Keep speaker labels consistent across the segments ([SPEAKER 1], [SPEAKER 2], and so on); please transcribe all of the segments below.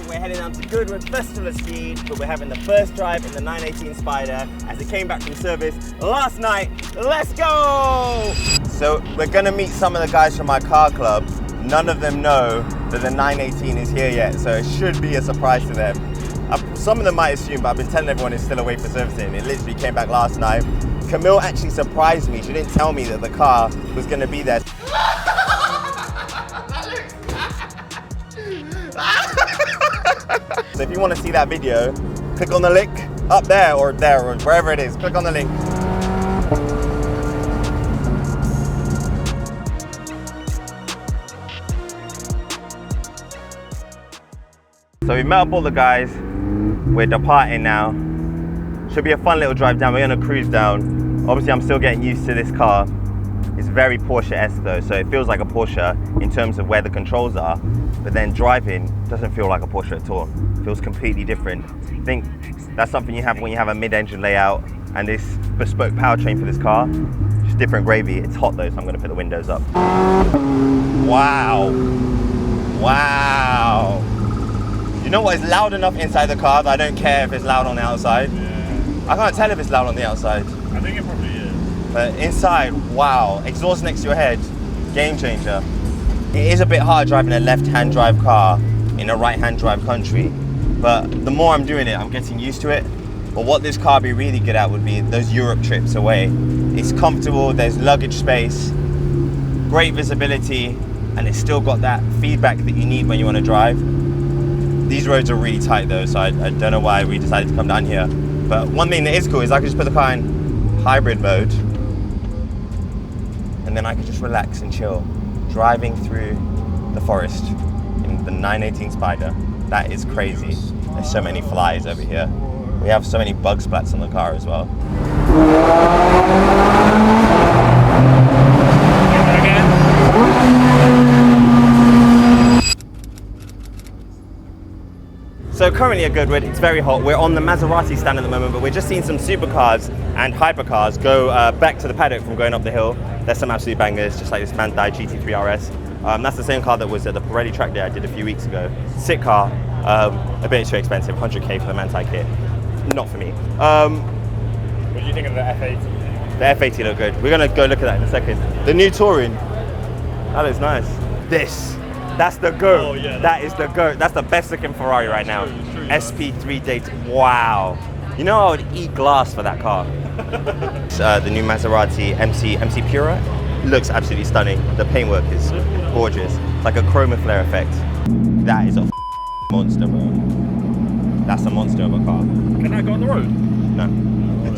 [SPEAKER 1] we're heading down to Goodwood Festival of Speed, but we're having the first drive in the 918 Spyder as it came back from service last night. Let's go! So we're gonna meet some of the guys from my car club. None of them know that the 918 is here yet, so it should be a surprise to them. Some of them might assume, but I've been telling everyone it's still away for servicing. It literally came back last night. Camille actually surprised me. She didn't tell me that the car was gonna be there. So if you want to see that video, click on the link up there or wherever it is. Click on the link. So we met up all the guys. We're departing now. Should be a fun little drive down. We're gonna cruise down. Obviously, I'm still getting used to this car. It's very Porsche-esque though, so it feels like a Porsche in terms of where the controls are, but then driving doesn't feel like a Porsche at all. It feels completely different. I think that's something you have when you have a mid-engine layout and this bespoke powertrain for this car. Just different gravy. It's hot though, so I'm gonna put the windows up. Wow. Wow. You know what, it's loud enough inside the car that I don't care if it's loud on the outside. Yeah. I can't tell if it's loud on the outside.
[SPEAKER 2] I think it probably is.
[SPEAKER 1] But inside, wow, exhaust next to your head, game changer. It is a bit hard driving a left-hand drive car in a right-hand drive country, but the more I'm doing it, I'm getting used to it. But what this car be really good at would be those Europe trips away. It's comfortable, there's luggage space, great visibility, and it's still got that feedback that you need when you want to drive. These roads are really tight though, so I don't know why we decided to come down here. But one thing that is cool is I can just put the car in hybrid mode, and then I can just relax and chill, driving through the forest in the 918 Spyder. That is crazy. There's so many flies over here. We have so many bug splats on the car as well. So currently at Goodwood, it's very hot. We're on the Maserati stand at the moment, but we're just seeing some supercars and hypercars go back to the paddock from going up the hill. There's some absolute bangers, just like this Manthey GT3 RS. That's the same car that was at the Pirelli track day I did a few weeks ago. Sick car, a bit too expensive, 100k for the Manthey kit. Not for me.
[SPEAKER 2] What do you think of the F80?
[SPEAKER 1] The F80 look good. We're gonna go look at that in a second. The new Touring, that looks nice. That's the GOAT. Oh, yeah, that is the GOAT. That's the best looking Ferrari right now. True, SP3 Date. Wow. You know I would eat glass for that car. The new Maserati MC Pura looks absolutely stunning. The paintwork is gorgeous. It's like a chroma flare effect. That is a monster, bro. That's a monster of a car.
[SPEAKER 2] Can I go on the road?
[SPEAKER 1] No.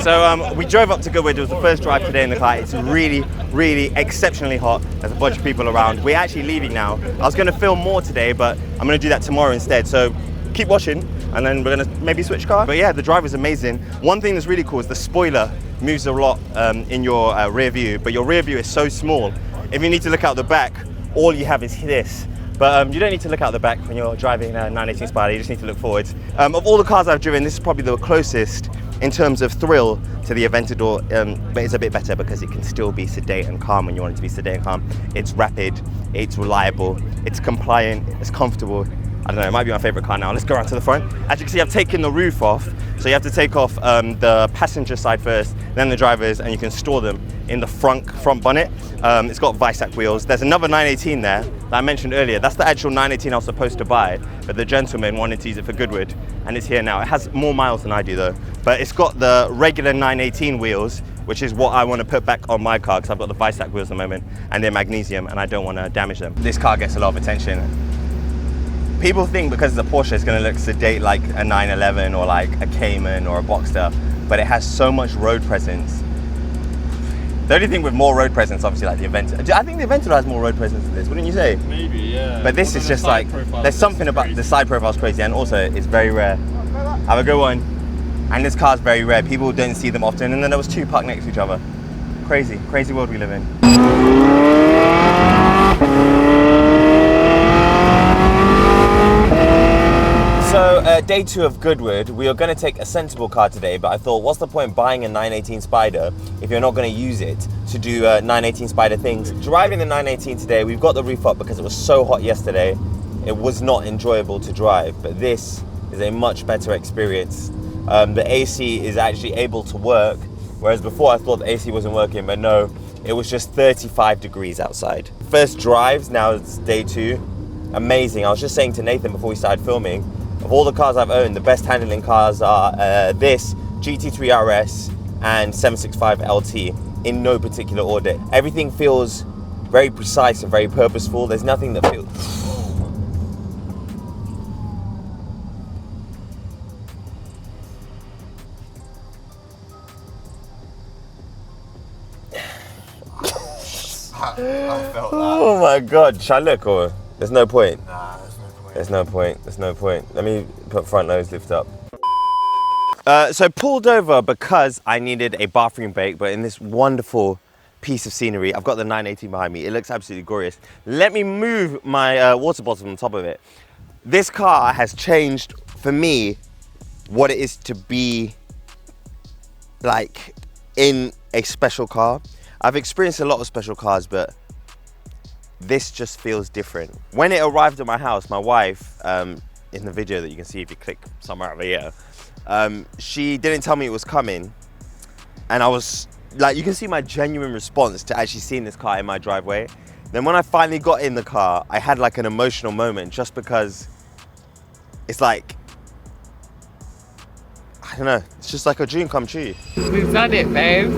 [SPEAKER 1] So we drove up to Goodwood. It was the first drive today in the car. It's really, really exceptionally hot. There's a bunch of people around. We're actually leaving now. I was going to film more today, but I'm going to do that tomorrow instead. So keep watching, and then we're going to maybe switch car. But yeah, the drive is amazing. One thing that's really cool is the spoiler moves a lot in your rear view, but your rear view is so small. If you need to look out the back, all you have is this. But you don't need to look out the back when you're driving a 918 Spyder, you just need to look forwards. Of all the cars I've driven, this is probably the closest in terms of thrill to the Aventador, but it's a bit better because it can still be sedate and calm when you want it to be sedate and calm. It's rapid, it's reliable, it's compliant, it's comfortable. I don't know, it might be my favorite car now. Let's go around to the front. As you can see, I've taken the roof off. So you have to take off the passenger side first, then the driver's, and you can store them in the front bonnet. It's got Visac wheels. There's another 918 there that I mentioned earlier. That's the actual 918 I was supposed to buy, but the gentleman wanted to use it for Goodwood, and it's here now. It has more miles than I do though, but it's got the regular 918 wheels, which is what I want to put back on my car because I've got the Visac wheels at the moment, and they're magnesium, and I don't want to damage them. This car gets a lot of attention. People think because it's a Porsche, it's going to look sedate like a 911 or like a Cayman or a Boxster, but it has so much road presence. The only thing with more road presence, obviously, like the Aventador. I think the Aventador has more road presence than this, wouldn't you say?
[SPEAKER 2] Maybe, yeah.
[SPEAKER 1] But this is just like, there's something about the side profile's crazy, and also it's very rare. Have a good one. And this car's very rare. People don't see them often, and then there was two parked next to each other. Crazy, crazy world we live in. So day 2 of Goodwood, we are going to take a sensible car today, but I thought, what's the point buying a 918 Spyder if you're not going to use it to do 918 Spyder things? Driving the 918 today, we've got the roof up because it was so hot yesterday. it was not enjoyable to drive, but this is a much better experience. The AC is actually able to work, whereas before I thought the AC wasn't working, but no, it was just 35 degrees outside. First drives, now it's day 2. Amazing. I was just saying to Nathan before we started filming, of all the cars I've owned, the best handling cars are this GT3 RS and 765 LT, in no particular order. Everything feels very precise and very purposeful. There's nothing that feels...
[SPEAKER 3] I felt that.
[SPEAKER 1] Oh my God, shall I look or? There's no point.
[SPEAKER 3] Nah, there's no point.
[SPEAKER 1] There's no point, there's no point. Let me put front nose lift up. So pulled over because I needed a bathroom break, but in this wonderful piece of scenery, I've got the 918 behind me. It looks absolutely glorious. Let me move my water bottle on top of it. This car has changed for me what it is to be like in a special car. I've experienced a lot of special cars, but this just feels different. When it arrived at my house, my wife, in the video that you can see if you click somewhere over here, she didn't tell me it was coming. And I was like, you can see my genuine response to actually seeing this car in my driveway. Then when I finally got in the car, I had like an emotional moment just because it's like, I don't know, it's just like a dream come true.
[SPEAKER 4] We've done it, babe.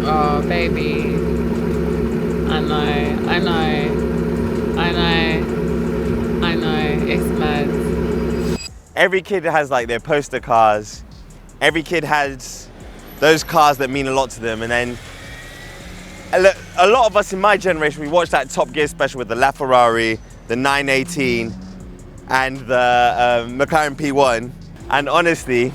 [SPEAKER 4] Oh, baby. I know, it's mad.
[SPEAKER 1] Every kid has like their poster cars. Every kid has those cars that mean a lot to them. And then a lot of us in my generation, we watched that Top Gear special with the LaFerrari, the 918, and the McLaren P1. And honestly,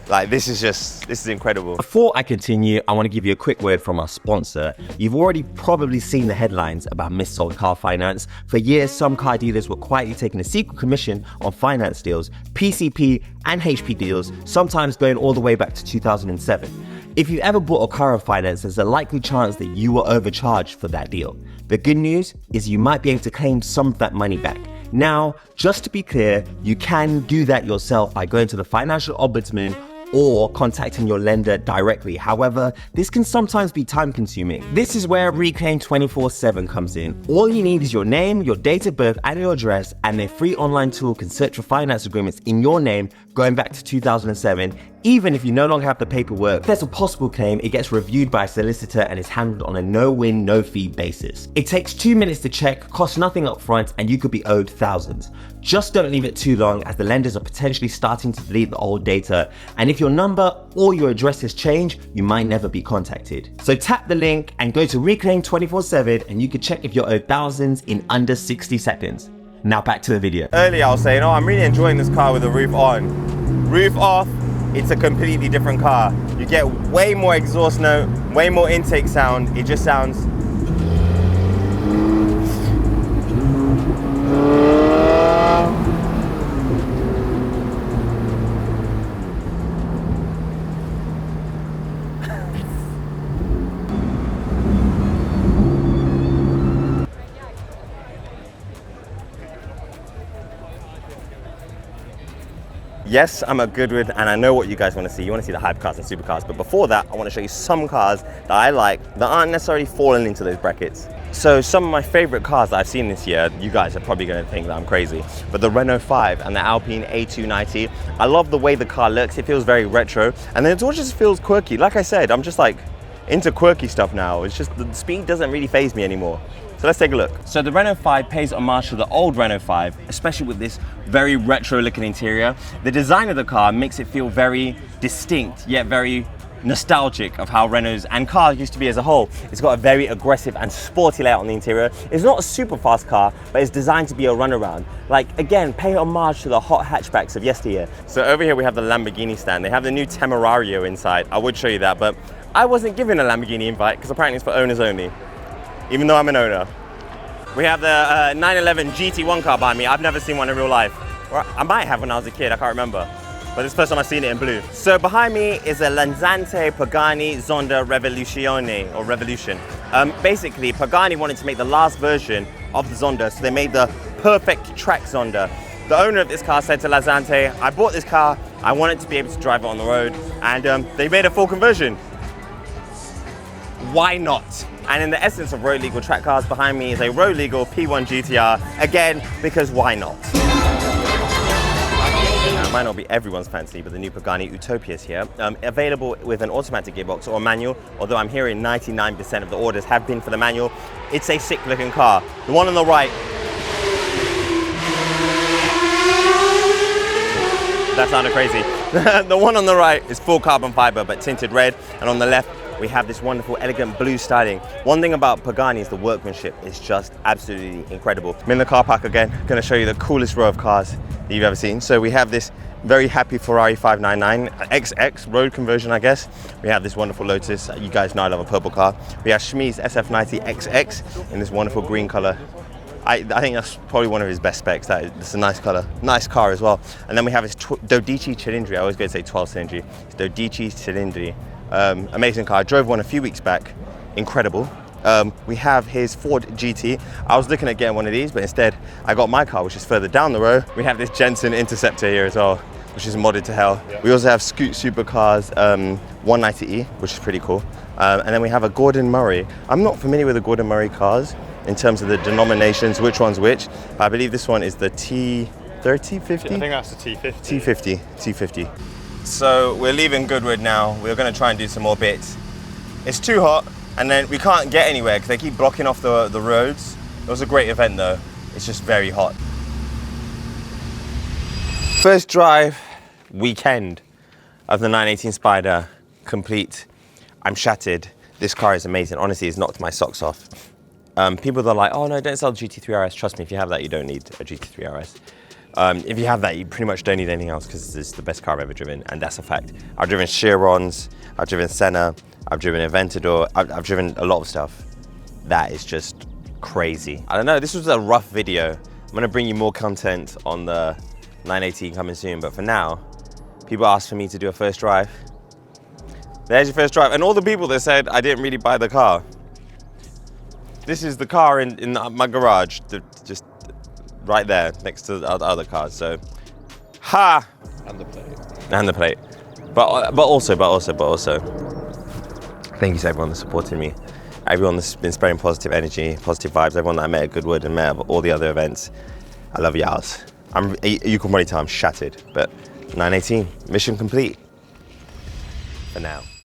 [SPEAKER 1] like this is incredible.
[SPEAKER 5] Before I continue, I want to give you a quick word from our sponsor. You've already probably seen the headlines about missold car finance. For years, some car dealers were quietly taking a secret commission on finance deals, PCP and HP deals, sometimes going all the way back to 2007. If you ever bought a car on finance, there's a likely chance that you were overcharged for that deal. The good news is you might be able to claim some of that money back. Now, just to be clear, you can do that yourself by going to the financial ombudsman or contacting your lender directly. However, this can sometimes be time consuming. This is where Reclaim 24/7 comes in. All you need is your name, your date of birth and your address, and their free online tool can search for finance agreements in your name going back to 2007, even if you no longer have the paperwork. If there's a possible claim, it gets reviewed by a solicitor and is handled on a no-win, no-fee basis. It takes 2 minutes to check, costs nothing up front, and you could be owed thousands. Just don't leave it too long, as the lenders are potentially starting to delete the old data, and if your number or your address has changed, you might never be contacted. So tap the link and go to Reclaim 24/7 and you can check if you're owed thousands in under 60 seconds. Now back to the video.
[SPEAKER 1] Earlier I was saying, oh, I'm really enjoying this car with the roof on. Roof off, it's a completely different car. You get way more exhaust note, way more intake sound. It just sounds... Yes, I'm at Goodwood and I know what you guys want to see. You want to see the hypercars and supercars. But before that, I want to show you some cars that I like that aren't necessarily falling into those brackets. So some of my favorite cars that I've seen this year, you guys are probably going to think that I'm crazy, but the Renault 5 and the Alpine A290, I love the way the car looks. It feels very retro and then it all just feels quirky. Like I said, I'm just like into quirky stuff now. It's just the speed doesn't really faze me anymore. So let's take a look. So the Renault 5 pays homage to the old Renault 5, especially with this very retro looking interior. The design of the car makes it feel very distinct, yet very nostalgic of how Renaults and cars used to be as a whole. It's got a very aggressive and sporty layout on the interior. It's not a super fast car, but it's designed to be a runaround. Like, again, pay homage to the hot hatchbacks of yesteryear. So over here we have the Lamborghini stand. They have the new Temerario inside. I would show you that, but I wasn't given a Lamborghini invite because apparently it's for owners only, even though I'm an owner. We have the 911 GT1 car behind me. I've never seen one in real life. Or I might have when I was a kid, I can't remember. But it's the first time I've seen it in blue. So behind me is a LANZANTE Pagani Zonda Revoluzione, or Revolution. Basically, Pagani wanted to make the last version of the Zonda, so they made the perfect track Zonda. The owner of this car said to LANZANTE, I bought this car, I wanted to be able to drive it on the road, and they made a full conversion. Why not? And in the essence of road legal track cars, behind me is a road legal P1 GTR, again, because why not? Now, it might not be everyone's fancy, but the new Pagani Utopia is here. Available with an automatic gearbox or manual, although I'm hearing 99% of the orders have been for the manual. It's a sick looking car. The one on the right, that sounded crazy. The one on the right is full carbon fiber, but tinted red, and on the left, we have this wonderful, elegant blue styling. One thing about Pagani is the workmanship is just absolutely incredible. I'm in the car park again, gonna show you the coolest row of cars that you've ever seen. So we have this very happy Ferrari 599, XX, road conversion, I guess. We have this wonderful Lotus. You guys know I love a purple car. We have SHMEE'S SF90 XX in this wonderful green color. I think that's probably one of his best specs. It's a nice color, nice car as well. And then we have his Dodici Cilindri. I always go to say 12 Cilindri. It's Dodici Cilindri. Amazing car. I drove one a few weeks back. Incredible. We have his Ford GT. I was looking at getting one of these, but instead I got my car, which is further down the road. We have this Jensen Interceptor here as well, which is modded to hell. Yeah. We also have Scoot Supercars 190E, which is pretty cool. And then we have a Gordon Murray. I'm not familiar with the Gordon Murray cars in terms of the denominations, which one's which. I believe this one is the T30, 50?
[SPEAKER 2] I think that's the T50.
[SPEAKER 1] T50. So we're leaving Goodwood now. We're gonna try and do some more bits. It's too hot, and then we can't get anywhere because they keep blocking off the roads. It was a great event though. It's just very hot. First drive weekend of the 918 Spyder, complete. I'm shattered. This car is amazing. Honestly, it's knocked my socks off. People that are like, oh no, don't sell the GT3 RS. Trust me, if you have that, you don't need a GT3 RS. If you have that, you pretty much don't need anything else because it's the best car I've ever driven, and that's a fact. I've driven Chirons, I've driven Senna, I've driven Aventador, I've driven a lot of stuff. That is just crazy. I don't know, this was a rough video. I'm gonna bring you more content on the 918 coming soon, but for now, people asked for me to do a first drive. There's your first drive, and all the people that said I didn't really buy the car. This is the car in my garage, just right there next to the other cars. So, ha!
[SPEAKER 2] And the plate.
[SPEAKER 1] And the plate. But also. Thank you to everyone that's supported me. Everyone that's been spreading positive energy, positive vibes. Everyone that I met at Goodwood and met at all the other events. I love y'all. You can probably tell I'm shattered, but 918, mission complete. For now.